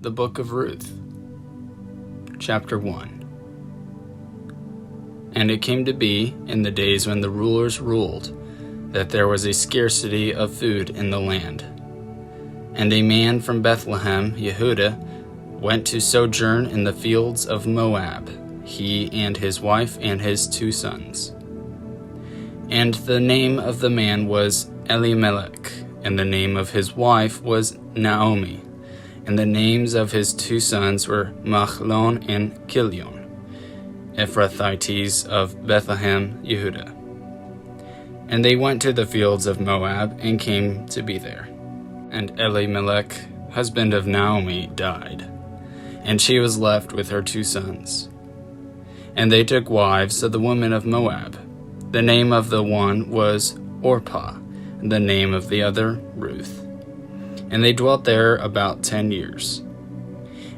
The Book of Ruth, Chapter 1. And it came to be, in the days when the rulers ruled, that there was a scarcity of food in the land. And a man from Bethlehem, Yehudah, went to sojourn in the fields of Moab, he and his wife and his 2 sons. And the name of the man was Elimelech, and the name of his wife was Naomi. And the names of his 2 sons were Machlon and Kilion, Ephrathites of Bethlehem, Yehudah. And they went to the fields of Moab and came to be there. And Elimelech, husband of Naomi, died, and she was left with her 2 sons. And they took wives of the women of Moab. The name of the one was Orpah, and the name of the other Ruth. And they dwelt there about 10 years.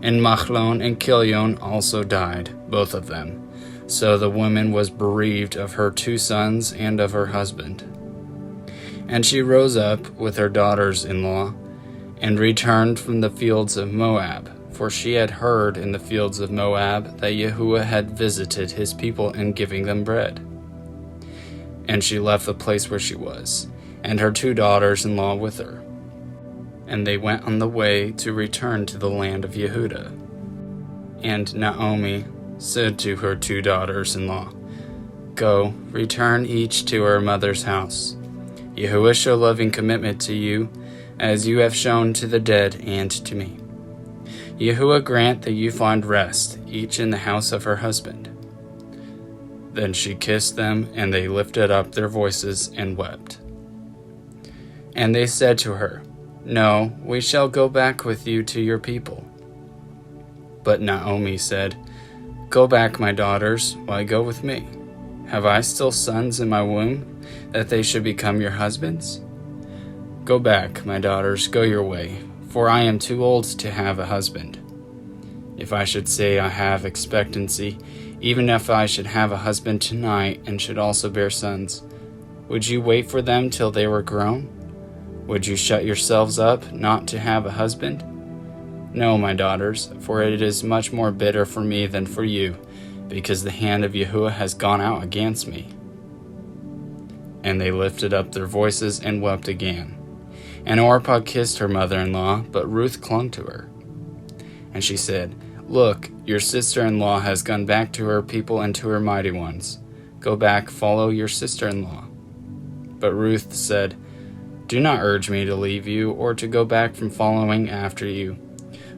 And Machlon and Kilion also died, both of them. So the woman was bereaved of her 2 sons and of her husband. And she rose up with her daughters-in-law, and returned from the fields of Moab, for she had heard in the fields of Moab that Yahuwah had visited his people in giving them bread. And she left the place where she was, and her 2 daughters-in-law with her. And they went on the way to return to the land of Yehudah. And Naomi said to her 2 daughters-in-law, Go, return each to her mother's house. Yahuwah show loving commitment to you, as you have shown to the dead and to me. Yahuwah grant that you find rest, each in the house of her husband. Then she kissed them, and they lifted up their voices and wept. And they said to her, No, we shall go back with you to your people. But Naomi said, Go back, my daughters, why go with me? Have I still sons in my womb, that they should become your husbands? Go back, my daughters, go your way, for I am too old to have a husband. If I should say I have expectancy, even if I should have a husband tonight and should also bear sons, would you wait for them till they were grown? Would you shut yourselves up not to have a husband? No, my daughters, for it is much more bitter for me than for you, because the hand of Yahuwah has gone out against me. And they lifted up their voices and wept again. And Orpah kissed her mother-in-law, but Ruth clung to her. And she said, Look, your sister-in-law has gone back to her people and to her mighty ones. Go back, follow your sister-in-law. But Ruth said, Do not urge me to leave you or to go back from following after you.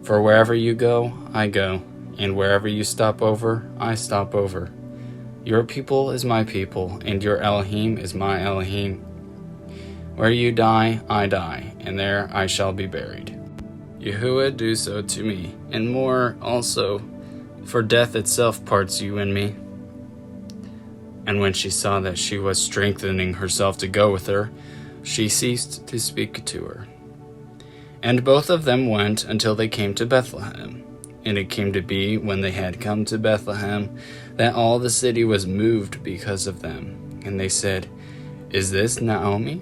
For wherever you go, I go, and wherever you stop over, I stop over. Your people is my people, and your Elohim is my Elohim. Where you die, I die, and there I shall be buried. Yahuwah do so to me, and more also, for death itself parts you and me. And when she saw that she was strengthening herself to go with her, she ceased to speak to her. And both of them went until they came to Bethlehem. And it came to be, when they had come to Bethlehem, that all the city was moved because of them. And they said, Is this Naomi?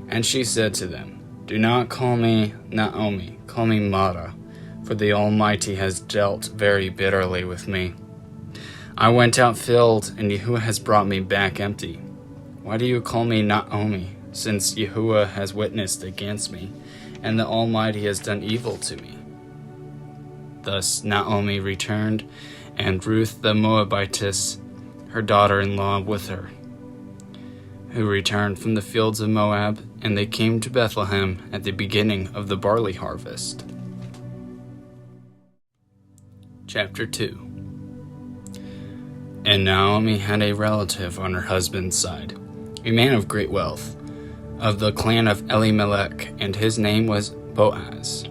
And she said to them, Do not call me Naomi, call me Mara, for the Almighty has dealt very bitterly with me. I went out filled, and Yahuwah has brought me back empty. Why do you call me Naomi, since Yahuwah has witnessed against me, and the Almighty has done evil to me? Thus Naomi returned, and Ruth the Moabitess, her daughter-in-law, with her, who returned from the fields of Moab, and they came to Bethlehem at the beginning of the barley harvest. Chapter 2. And Naomi had a relative on her husband's side, a man of great wealth, of the clan of Elimelech, and his name was Boaz.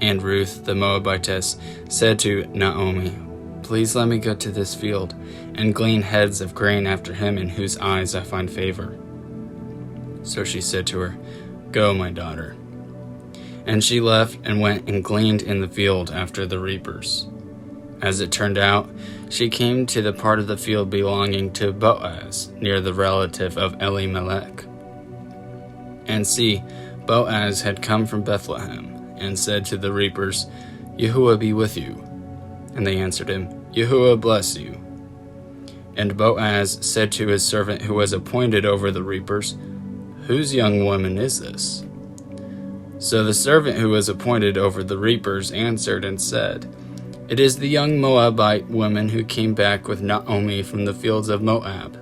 And Ruth the Moabitess said to Naomi, Please let me go to this field, and glean heads of grain after him in whose eyes I find favor. So she said to her, Go, my daughter. And she left and went and gleaned in the field after the reapers. As it turned out, she came to the part of the field belonging to Boaz, near the relative of Elimelech. And see, Boaz had come from Bethlehem, and said to the reapers, Yahuwah be with you. And they answered him, Yahuwah bless you. And Boaz said to his servant who was appointed over the reapers, Whose young woman is this? So the servant who was appointed over the reapers answered and said, It is the young Moabite woman who came back with Naomi from the fields of Moab.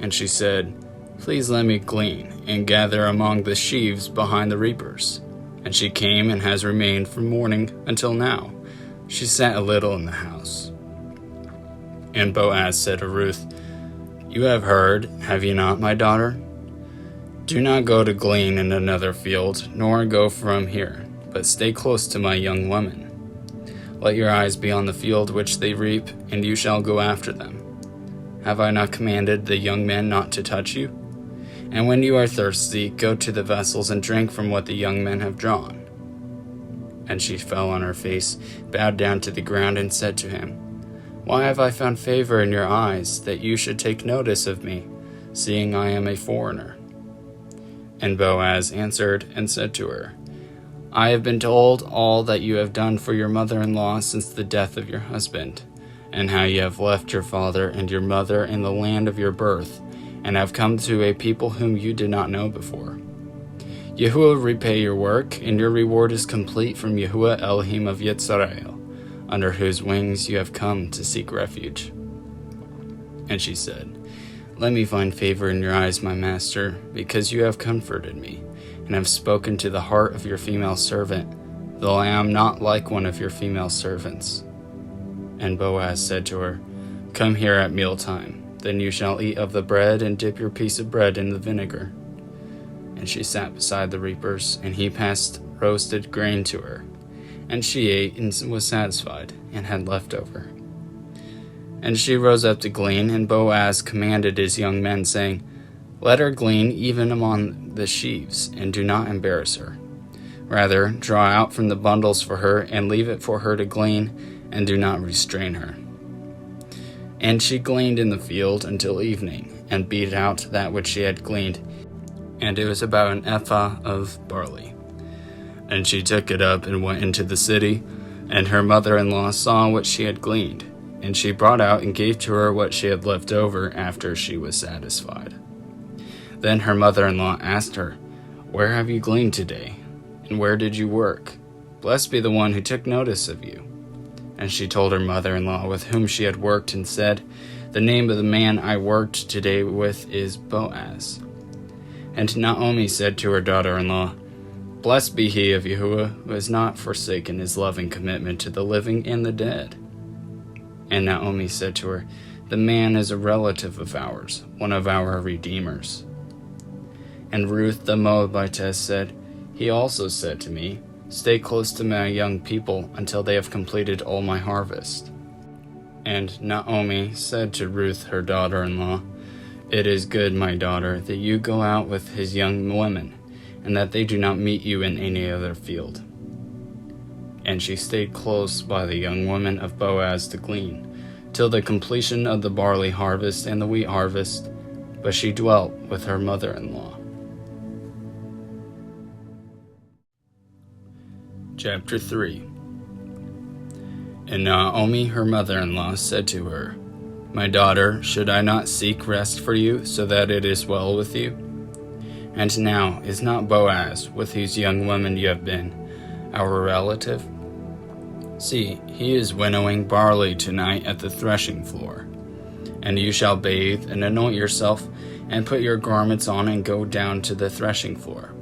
And she said, Please let me glean and gather among the sheaves behind the reapers. And she came and has remained from morning until now. She sat a little in the house. And Boaz said to Ruth, You have heard, have you not, my daughter? Do not go to glean in another field, nor go from here, but stay close to my young woman. Let your eyes be on the field which they reap, and you shall go after them. Have I not commanded the young men not to touch you? And when you are thirsty, go to the vessels and drink from what the young men have drawn. And she fell on her face, bowed down to the ground, and said to him, Why have I found favor in your eyes, that you should take notice of me, seeing I am a foreigner? And Boaz answered and said to her, I have been told all that you have done for your mother-in-law since the death of your husband, and how you have left your father and your mother in the land of your birth, and have come to a people whom you did not know before. Yahuwah repay your work, and your reward is complete from Yahuwah Elohim of Yisrael, under whose wings you have come to seek refuge. And she said, Let me find favor in your eyes, my master, because you have comforted me, and have spoken to the heart of your female servant, though I am not like one of your female servants. And Boaz said to her, Come here at mealtime, then you shall eat of the bread and dip your piece of bread in the vinegar. And she sat beside the reapers, and he passed roasted grain to her. And she ate and was satisfied, and had leftover. And she rose up to glean, and Boaz commanded his young men, saying, Let her glean even among the sheaves, and do not embarrass her. Rather, draw out from the bundles for her, and leave it for her to glean, and do not restrain her. And she gleaned in the field until evening, and beat out that which she had gleaned, and it was about an ephah of barley. And she took it up and went into the city, and her mother-in-law saw what she had gleaned, and she brought out and gave to her what she had left over after she was satisfied. Then her mother-in-law asked her, Where have you gleaned today? And where did you work? Blessed be the one who took notice of you. And she told her mother-in-law with whom she had worked, and said, The name of the man I worked today with is Boaz. And Naomi said to her daughter-in-law, Blessed be he of Yahuwah, who has not forsaken his loving commitment to the living and the dead. And Naomi said to her, The man is a relative of ours, one of our redeemers. And Ruth the Moabitess said, He also said to me, Stay close to my young people until they have completed all my harvest. And Naomi said to Ruth her daughter-in-law, It is good, my daughter, that you go out with his young women, and that they do not meet you in any other field. And she stayed close by the young woman of Boaz to glean, till the completion of the barley harvest and the wheat harvest, but she dwelt with her mother-in-law. Chapter 3. And Naomi, her mother-in-law, said to her, My daughter, should I not seek rest for you, so that it is well with you? And now, is not Boaz, with whose young woman you have been, our relative? See, he is winnowing barley tonight at the threshing floor. And you shall bathe, and anoint yourself, and put your garments on, and go down to the threshing floor.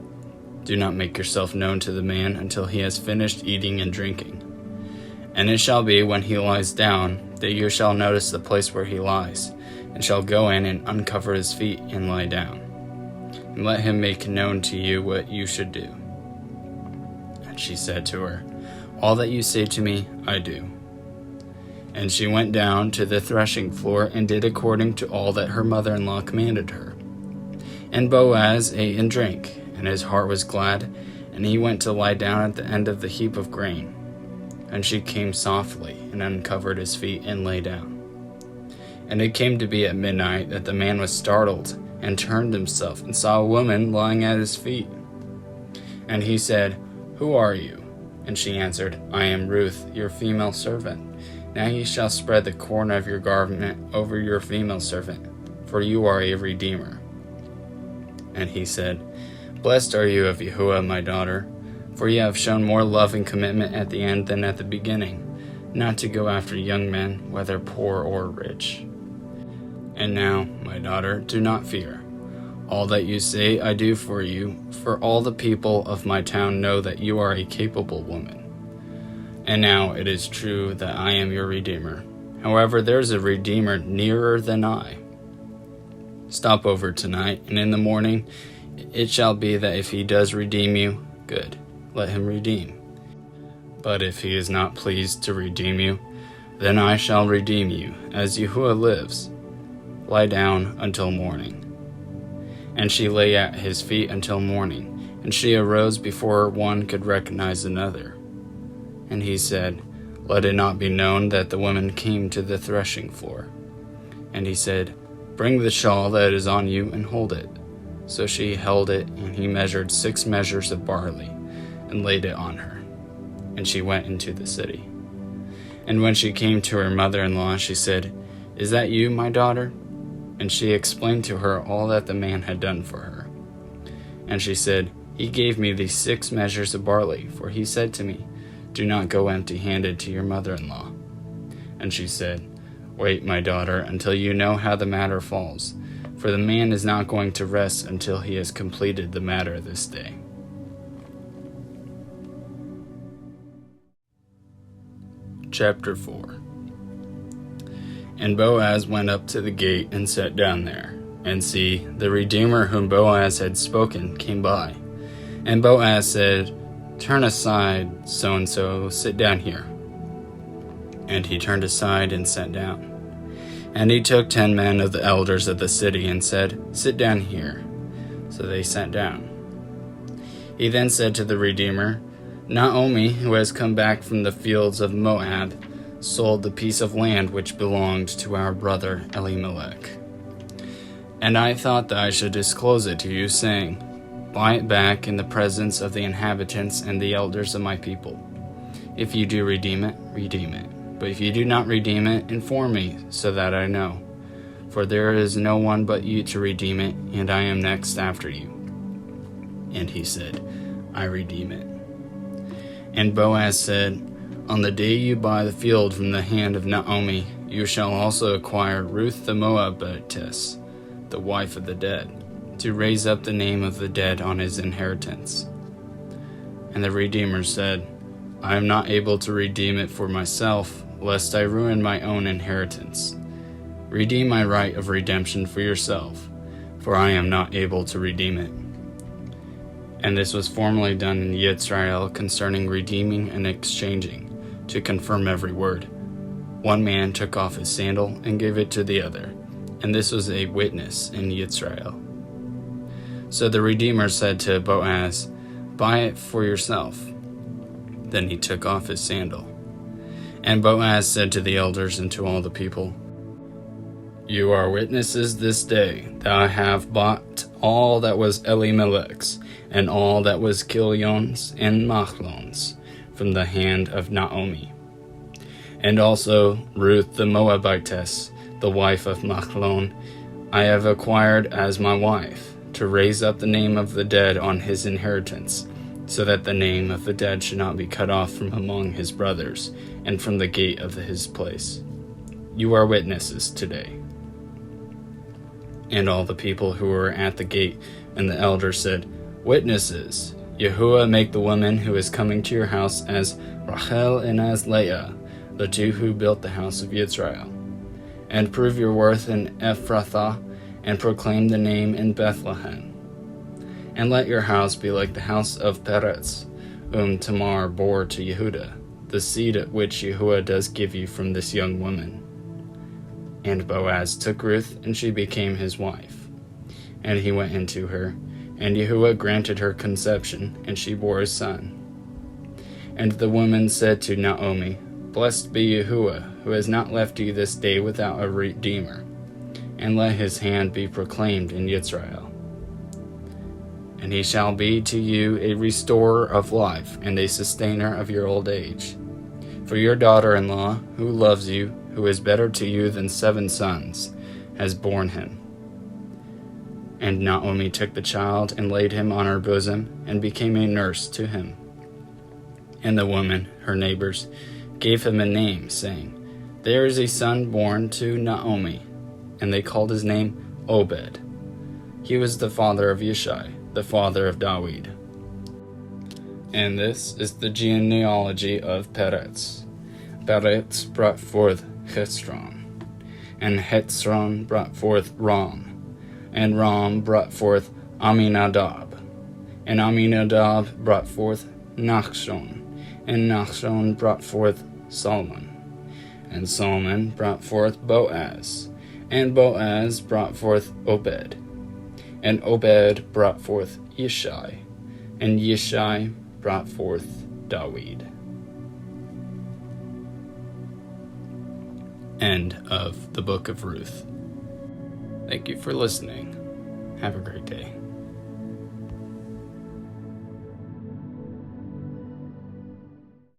Do not make yourself known to the man until he has finished eating and drinking. And it shall be, when he lies down, that you shall notice the place where he lies, and shall go in and uncover his feet and lie down. And let him make known to you what you should do. And she said to her, All that you say to me, I do. And she went down to the threshing floor, and did according to all that her mother-in-law commanded her. And Boaz ate and drank, and his heart was glad, and he went to lie down at the end of the heap of grain. And she came softly, and uncovered his feet, and lay down. And it came to be at midnight that the man was startled, and turned himself, and saw a woman lying at his feet. And he said, Who are you? And she answered, I am Ruth, your female servant. Now ye shall spread the corner of your garment over your female servant, for you are a redeemer. And he said, Blessed are you of Yahuwah, my daughter, for ye have shown more love and commitment at the end than at the beginning, not to go after young men, whether poor or rich. And now, my daughter, do not fear. All that you say I do for you, for all the people of my town know that you are a capable woman. And now it is true that I am your Redeemer. However, there is a Redeemer nearer than I. Stop over tonight, and in the morning it shall be that if he does redeem you, good, let him redeem. But if he is not pleased to redeem you, then I shall redeem you, as Yahuwah lives. Lie down until morning. And she lay at his feet until morning, and she arose before one could recognize another. And he said, Let it not be known that the woman came to the threshing floor. And he said, Bring the shawl that is on you and hold it. So she held it, and he measured 6 measures of barley, and laid it on her. And she went into the city. And when she came to her mother-in-law, she said, Is that you, my daughter? And she explained to her all that the man had done for her. And she said, He gave me these 6 measures of barley, for he said to me, Do not go empty-handed to your mother-in-law. And she said, Wait, my daughter, until you know how the matter falls, for the man is not going to rest until he has completed the matter this day. Chapter 4. And Boaz went up to the gate and sat down there. And see, the Redeemer whom Boaz had spoken came by. And Boaz said, Turn aside, so-and-so, sit down here. And he turned aside and sat down. And he took 10 men of the elders of the city and said, Sit down here. So they sat down. He then said to the Redeemer, Naomi, who has come back from the fields of Moab, sold the piece of land which belonged to our brother Elimelech. And I thought that I should disclose it to you, saying, Buy it back in the presence of the inhabitants and the elders of my people. If you do redeem it, redeem it. But if you do not redeem it, inform me, so that I know. For there is no one but you to redeem it, and I am next after you. And he said, I redeem it. And Boaz said, On the day you buy the field from the hand of Naomi, you shall also acquire Ruth the Moabitess, the wife of the dead, to raise up the name of the dead on his inheritance. And the Redeemer said, I am not able to redeem it for myself, lest I ruin my own inheritance. Redeem my right of redemption for yourself, for I am not able to redeem it. And this was formerly done in Yisrael concerning redeeming and exchanging, to confirm every word. One man took off his sandal and gave it to the other, and this was a witness in Yisrael. So the Redeemer said to Boaz, Buy it for yourself. Then he took off his sandal. And Boaz said to the elders and to all the people, You are witnesses this day that I have bought all that was Elimelech's, and all that was Kilion's and Machlon's, from the hand of Naomi. And also Ruth the Moabitess, the wife of Machlon, I have acquired as my wife, to raise up the name of the dead on his inheritance, so that the name of the dead should not be cut off from among his brothers, and from the gate of his place. You are witnesses today. And all the people who were at the gate and the elders said, Witnesses, Yahuwah make the woman who is coming to your house as Rachel and as Leah, the two who built the house of Yisrael. And prove your worth in Ephrathah, and proclaim the name in Bethlehem. And let your house be like the house of Peretz, whom Tamar bore to Yehudah, the seed at which Yahuwah does give you from this young woman. And Boaz took Ruth, and she became his wife. And he went into her, and Yahuwah granted her conception, and she bore a son. And the woman said to Naomi, Blessed be Yahuwah, who has not left you this day without a redeemer, and let his hand be proclaimed in Yisrael. and he shall be to you a restorer of life and a sustainer of your old age. For your daughter-in-law, who loves you, who is better to you than 7 sons, has borne him. And Naomi took the child and laid him on her bosom and became a nurse to him. And the women, her neighbors, gave him a name, saying, There is a son born to Naomi. And they called his name Obed. He was the father of Yishai, the father of Dawid. And this is the genealogy of Peretz. Peretz brought forth Hezron, and Hezron brought forth Ram, and Ram brought forth Aminadab, and Aminadab brought forth Nachshon, and Nachshon brought forth Solomon, and Solomon brought forth Boaz, and Boaz brought forth Obed, and Obed brought forth Yishai, and Yishai brought forth Dawid. End of the book of Ruth. Thank you for listening. Have a great day.